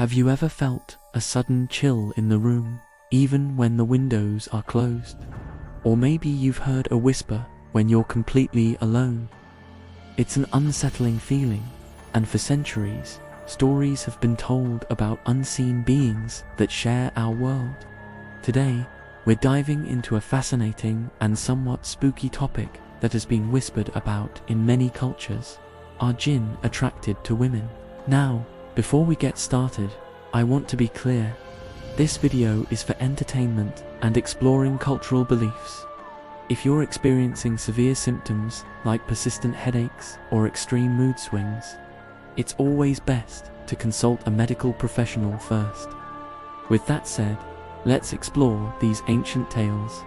Have you ever felt a sudden chill in the room, even when the windows are closed? Or maybe you've heard a whisper when you're completely alone. It's an unsettling feeling, and for centuries, stories have been told about unseen beings that share our world. Today, we're diving into a fascinating and somewhat spooky topic that has been whispered about in many cultures. Are jinn attracted to women? Now, before we get started, I want to be clear. This video is for entertainment and exploring cultural beliefs. If you're experiencing severe symptoms like persistent headaches or extreme mood swings, it's always best to consult a medical professional first. With that said, let's explore these ancient tales.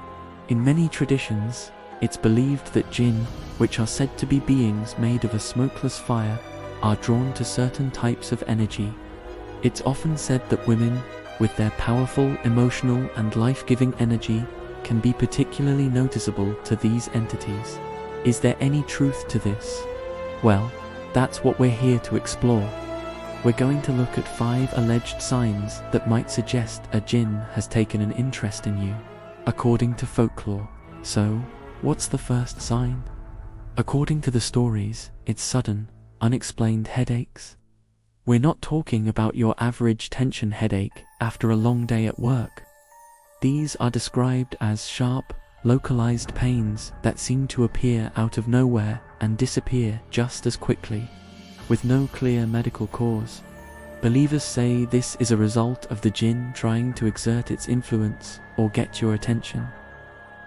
In many traditions, it's believed that jinn, which are said to be beings made of a smokeless fire, are drawn to certain types of energy. It's often said that women, with their powerful emotional and life-giving energy, can be particularly noticeable to these entities. Is there any truth to this? Well, that's what we're here to explore. We're going to look at 5 alleged signs that might suggest a jinn has taken an interest in you, according to folklore. So, what's the first sign? According to the stories, it's sudden, unexplained headaches. We're not talking about your average tension headache after a long day at work. These are described as sharp, localized pains that seem to appear out of nowhere and disappear just as quickly, with no clear medical cause. Believers say this is a result of the jinn trying to exert its influence or get your attention.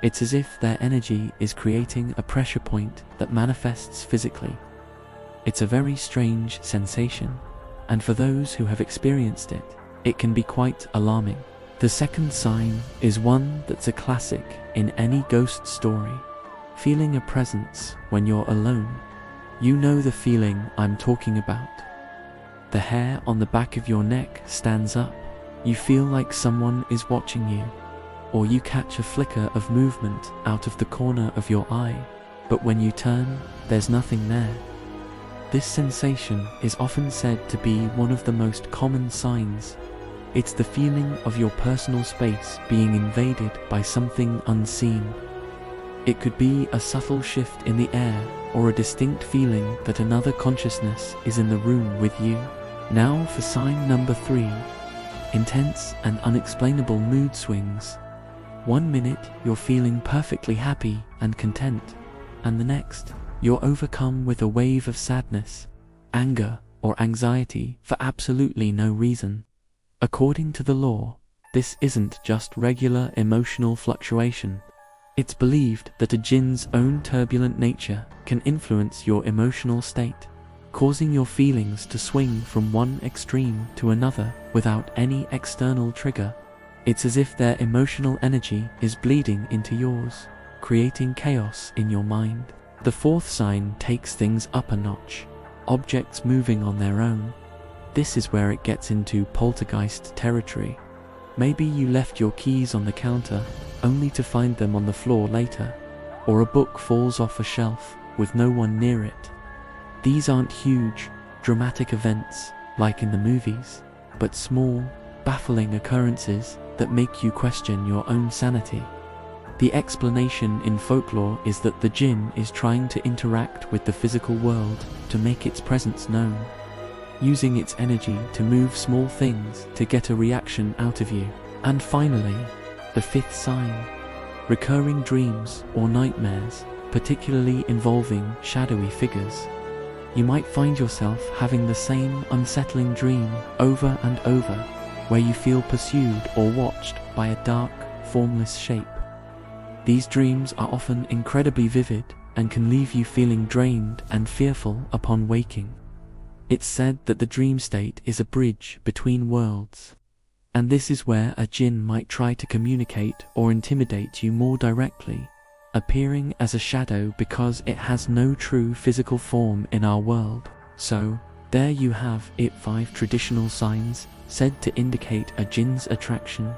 It's as if their energy is creating a pressure point that manifests physically. It's a very strange sensation, and for those who have experienced it, it can be quite alarming. The second sign is one that's a classic in any ghost story. Feeling a presence when you're alone. You know the feeling I'm talking about. The hair on the back of your neck stands up. You feel like someone is watching you. Or you catch a flicker of movement out of the corner of your eye, but when you turn, there's nothing there. This sensation is often said to be one of the most common signs. It's the feeling of your personal space being invaded by something unseen. It could be a subtle shift in the air or a distinct feeling that another consciousness is in the room with you. Now for sign number 3. Intense and unexplainable mood swings. One minute you're feeling perfectly happy and content, and the next you're overcome with a wave of sadness, anger, or anxiety for absolutely no reason. According to the law, this isn't just regular emotional fluctuation. It's believed that a jinn's own turbulent nature can influence your emotional state, causing your feelings to swing from one extreme to another without any external trigger. It's as if their emotional energy is bleeding into yours, creating chaos in your mind. The fourth sign takes things up a notch. Objects moving on their own. This is where it gets into poltergeist territory. Maybe you left your keys on the counter, only to find them on the floor later, or a book falls off a shelf with no one near it. These aren't huge, dramatic events like in the movies, but small, baffling occurrences that make you question your own sanity. The explanation in folklore is that the jinn is trying to interact with the physical world to make its presence known, using its energy to move small things to get a reaction out of you. And finally, the 5th sign. Recurring dreams or nightmares, particularly involving shadowy figures. You might find yourself having the same unsettling dream over and over, where you feel pursued or watched by a dark, formless shape. These dreams are often incredibly vivid and can leave you feeling drained and fearful upon waking. It's said that the dream state is a bridge between worlds, and this is where a jinn might try to communicate or intimidate you more directly, appearing as a shadow because it has no true physical form in our world. So, there you have it, 5 traditional signs said to indicate a jinn's attraction.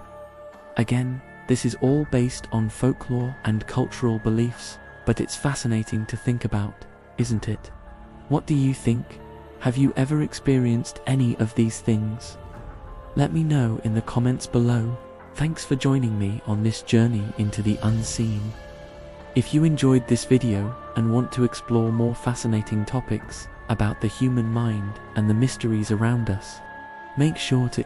Again, this is all based on folklore and cultural beliefs, but it's fascinating to think about, isn't it? What do you think? Have you ever experienced any of these things? Let me know in the comments below. Thanks for joining me on this journey into the unseen. If you enjoyed this video and want to explore more fascinating topics about the human mind and the mysteries around us, make sure to